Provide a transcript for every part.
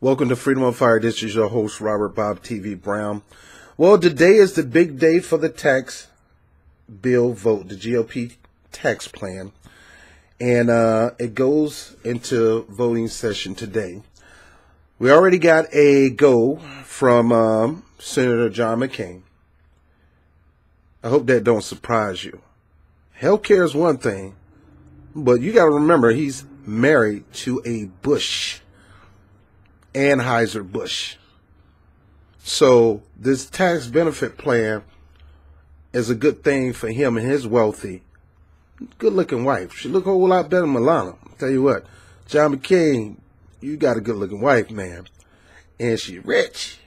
Welcome to Freedom on Fire. This is your host, Robert Bob TV Brown. Well, today is the big day for the tax bill vote, the GOP tax plan. And it goes into voting session today. We already got a go from Senator John McCain. I hope that don't surprise you. Healthcare is one thing, but you got to remember he's married to a Bush. Anheuser-Busch. So this tax benefit plan is a good thing for him and his wealthy, good-looking wife. She look a whole lot better than Milana. I'll tell you what, John McCain, you got a good-looking wife, man. And she's rich.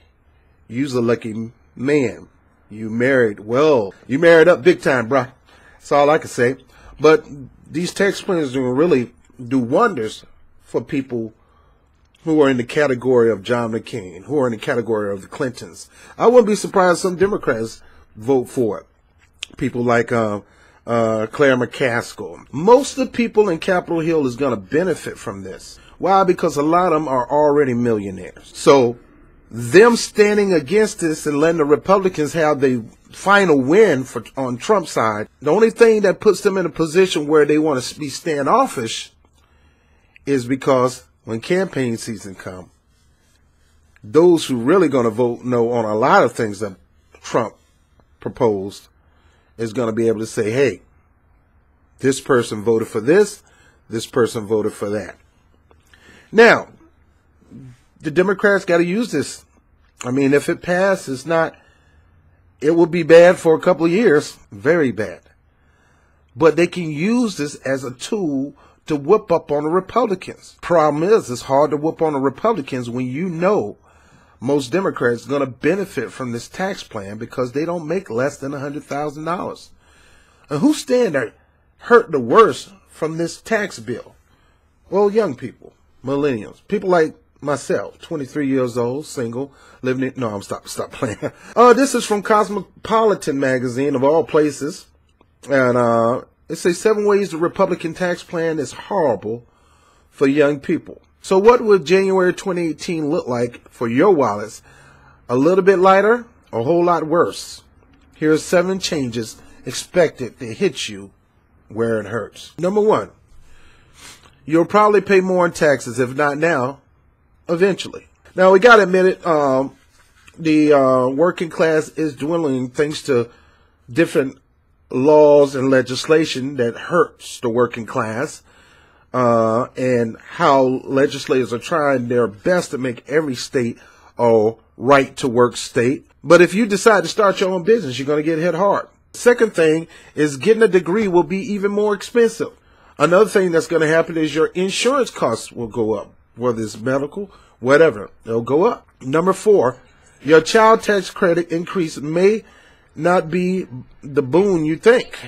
You's a lucky man. You married well. You married up big time, bro. That's all I can say. But these tax plans will really do wonders for people who are in the category of John McCain, who are in the category of the Clintons. I wouldn't be surprised some Democrats vote for it. People like Claire McCaskill. Most of the people in Capitol Hill is going to benefit from this. Why? Because a lot of them are already millionaires. So them standing against this and letting the Republicans have the final win on Trump's side, the only thing that puts them in a position where they want to be standoffish is because when campaign season comes, those who really going to vote no on a lot of things that Trump proposed is going to be able to say, hey, this person voted for this person voted for that. Now, the Democrats got to use this. I mean, if it passes, it will be bad for a couple of years, very bad. But they can use this as a tool to whoop up on the Republicans. Problem is, it's hard to whoop on the Republicans when you know most Democrats are going to benefit from this tax plan because they don't make less than $100,000. And who's staying there hurt the worst from this tax bill? Well, young people, millennials, people like myself, 23 years old, single, living in, no, I'm stop playing. This is from Cosmopolitan magazine of all places. And, it says 7 ways the Republican tax plan is horrible for young people. So what would January 2018 look like for your wallets? A little bit lighter, a whole lot worse. Here's 7 changes expected to hit you where it hurts. Number 1, you'll probably pay more in taxes, if not now, eventually. Now, we got to admit it, the working class is dwindling thanks to different laws and legislation that hurts the working class, and how legislators are trying their best to make every state a right-to-work state. But if you decide to start your own business, you're going to get hit hard. Second thing is getting a degree will be even more expensive. Another thing that's going to happen is your insurance costs will go up, whether it's medical, whatever, they'll go up. Number 4, your child tax credit increase may not be the boon you think.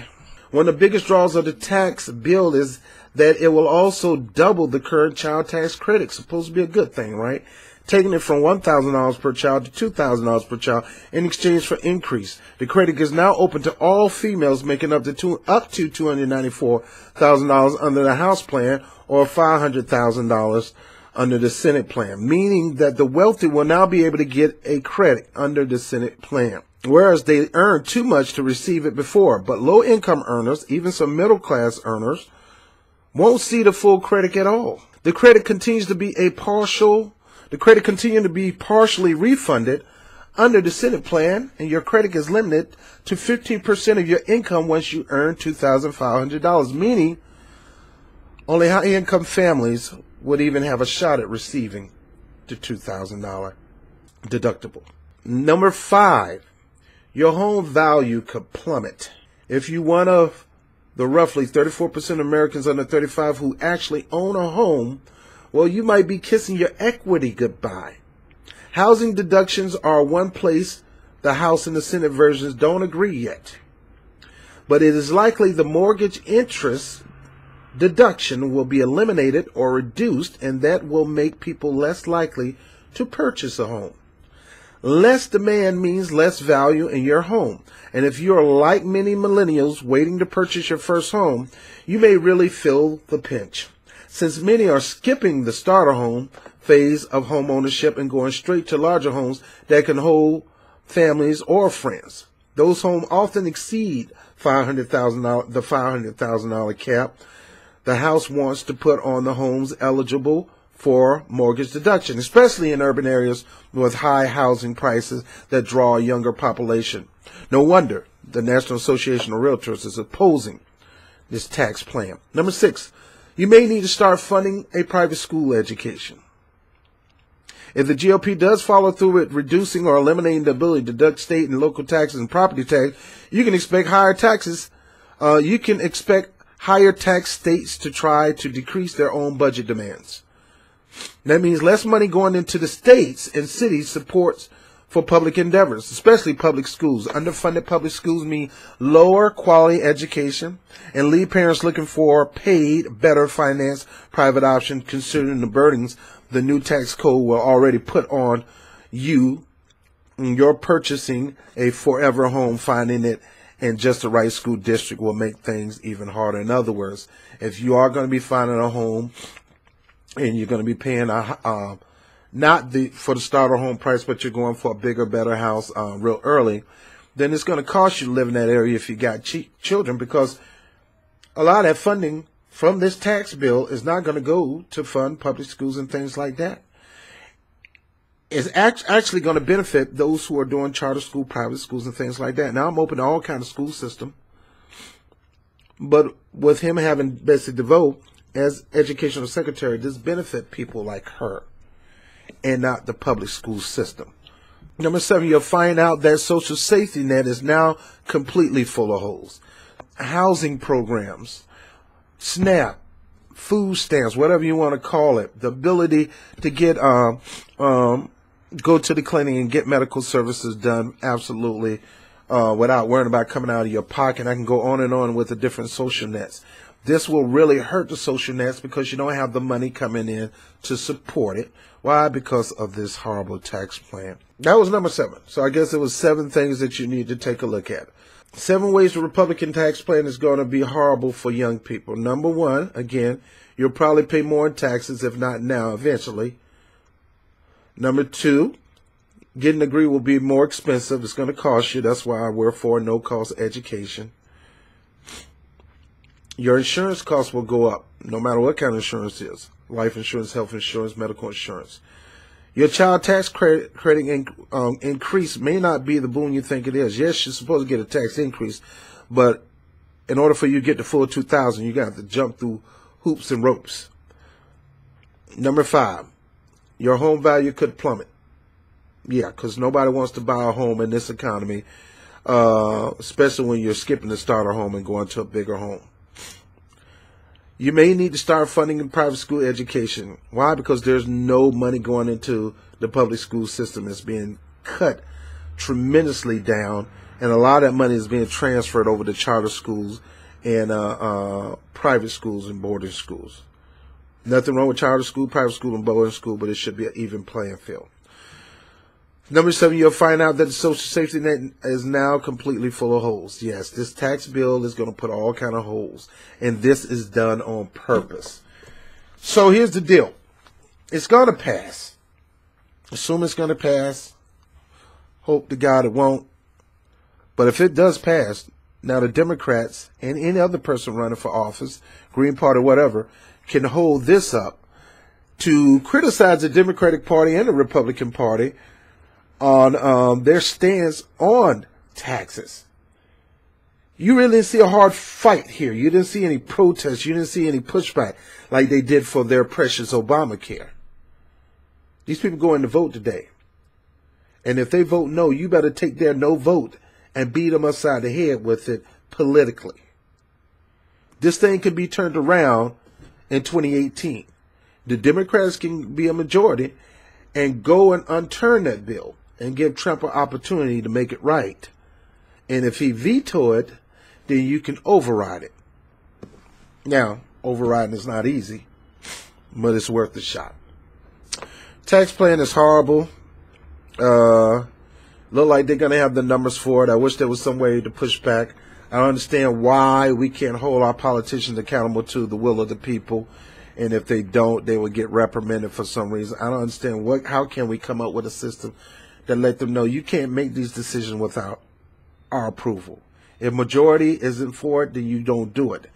One of the biggest draws of the tax bill is that it will also double the current child tax credit. Supposed to be a good thing, right? Taking it from $1,000 per child to $2,000 per child in exchange for increase. The credit is now open to all females making up to $294,000 under the House plan or $500,000 under the Senate plan, meaning that the wealthy will now be able to get a credit under the Senate plan, whereas they earned too much to receive it before. But low-income earners, even some middle-class earners, won't see the full credit at all. The credit continues to be partially refunded under the Senate plan, and your credit is limited to 15% of your income once you earn $2,500, meaning only high-income families would even have a shot at receiving the $2,000 deductible. Number 5, your home value could plummet. If you're one of the roughly 34% of Americans under 35 who actually own a home, well, you might be kissing your equity goodbye. Housing deductions are one place the House and the Senate versions don't agree yet. But it is likely the mortgage interest deduction will be eliminated or reduced, and that will make people less likely to purchase a home. Less demand means less value in your home. And if you're like many millennials waiting to purchase your first home, you may really feel the pinch. since many are skipping the starter home phase of home ownership and going straight to larger homes that can hold families or friends. Those homes often exceed $500,000, the $500,000 cap the House wants to put on the homes eligible for mortgage deduction, especially in urban areas with high housing prices that draw a younger population. No wonder the National Association of Realtors is opposing this tax plan. Number 6, you may need to start funding a private school education. If the GOP does follow through with reducing or eliminating the ability to deduct state and local taxes and property tax, you can expect higher taxes. You can expect higher tax states to try to decrease their own budget demands. That means less money going into the states and cities supports for public endeavors, especially public schools. Underfunded public schools mean lower quality education and leave parents looking for paid, better financed private options, considering the burdens the new tax code will already put on you. You're purchasing a forever home, finding it in just the right school district will make things even harder. In other words, if you are going to be finding a home and you're going to be paying not for the starter home price, but you're going for a bigger, better house real early, then it's going to cost you to live in that area if you got children, because a lot of that funding from this tax bill is not going to go to fund public schools and things like that. It's actually going to benefit those who are doing charter school, private schools, and things like that. Now, I'm open to all kinds of school system, but with him having Betsy DeVoe as educational secretary, this benefit people like her and not the public school system. Number 7, you'll find out that social safety net is now completely full of holes. Housing programs, SNAP, food stamps, whatever you want to call it, the ability to get go to the clinic and get medical services done absolutely without worrying about coming out of your pocket. I can go on with the different social nets. This will really hurt the social nets because you don't have the money coming in to support it. Why? Because of this horrible tax plan. That was number 7. So I guess it was 7 things that you need to take a look at. 7 ways the Republican tax plan is going to be horrible for young people. Number 1, again, you'll probably pay more in taxes, if not now, eventually. Number 2, getting a degree will be more expensive. It's going to cost you. That's why we're for no-cost education. Your insurance costs will go up, no matter what kind of insurance it is. Life insurance, health insurance, medical insurance. Your child tax credit increase may not be the boon you think it is. Yes, you're supposed to get a tax increase, but in order for you to get the full $2,000, you got to jump through hoops and ropes. Number 5, your home value could plummet. Yeah, because nobody wants to buy a home in this economy, especially when you're skipping the starter home and going to a bigger home. You may need to start funding in private school education. Why? Because there's no money going into the public school system. It's being cut tremendously down, and a lot of that money is being transferred over to charter schools and private schools and boarding schools. Nothing wrong with charter school, private school, and boarding school, but it should be an even playing field. Number 7, you'll find out that the social safety net is now completely full of holes. Yes, this tax bill is going to put all kind of holes, and this is done on purpose. So here's the deal. It's going to pass. Assume it's going to pass. Hope to God it won't. But if it does pass, now the Democrats and any other person running for office, Green Party, whatever, can hold this up to criticize the Democratic Party and the Republican Party on their stance on taxes. You really didn't see a hard fight here. You didn't see any protests. You didn't see any pushback like they did for their precious Obamacare. These people going to vote today. And if they vote no, you better take their no vote and beat them upside the head with it politically. This thing could be turned around in 2018. The Democrats can be a majority and go and unturn that bill and give Trump an opportunity to make it right. And if he veto it, then you can override it. Now, overriding is not easy, but it's worth a shot. Tax plan is horrible. Look like they're going to have the numbers for it. I wish there was some way to push back. I don't understand why we can't hold our politicians accountable to the will of the people and if they don't, they will get reprimanded for some reason. I don't understand how can we come up with a system that let them know you can't make these decisions without our approval. If majority isn't for it, then you don't do it.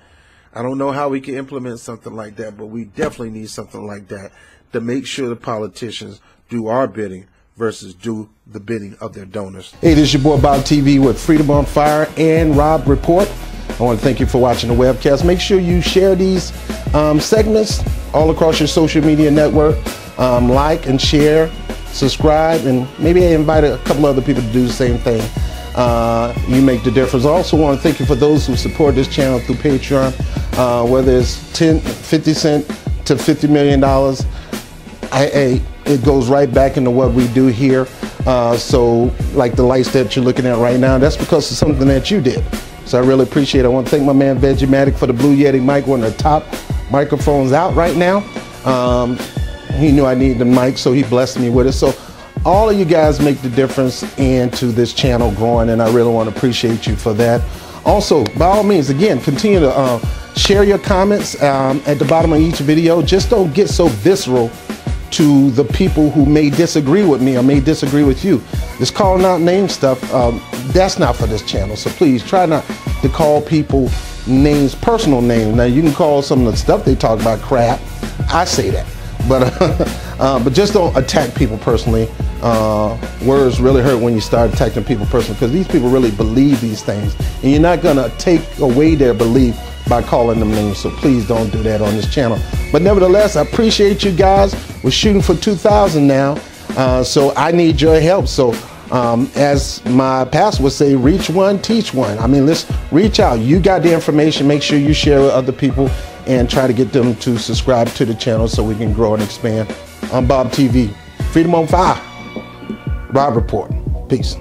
I don't know how we can implement something like that, but we definitely need something like that to make sure the politicians do our bidding versus do the bidding of their donors. Hey, this is your boy Bob TV with Freedom on Fire and Rob Report. I want to thank you for watching the webcast. Make sure you share these segments all across your social media network. Like and share, subscribe, and maybe invite a couple other people to do the same thing. You make the difference. I also want to thank you for those who support this channel through Patreon, whether it's 50 cents to $50 million. It goes right back into what we do here. So like the lights that you're looking at right now, that's because of something that you did. So I really appreciate it. I want to thank my man Vegimatic for the Blue Yeti mic, one of the top microphones out right now. He knew I needed the mic, so he blessed me with it. So all of you guys make the difference into this channel growing, and I really want to appreciate you for that. Also, by all means, again, continue to share your comments at the bottom of each video. Just don't get so visceral to the people who may disagree with me or may disagree with you. This calling out name stuff, that's not for this channel. So please try not to call people names, personal names. Now you can call some of the stuff they talk about crap. I say that, but just don't attack people personally. Words really hurt when you start attacking people personally, because these people really believe these things, and you're not gonna take away their belief by calling them names. So please don't do that on this channel. But nevertheless, I appreciate you guys. We're shooting for 2,000 now, so I need your help. So as my pastor would say, reach one, teach one. I mean, let's reach out. You got the information. Make sure you share with other people and try to get them to subscribe to the channel so we can grow and expand. I'm Bob TV. Freedom on Fire. Rob Report. Peace.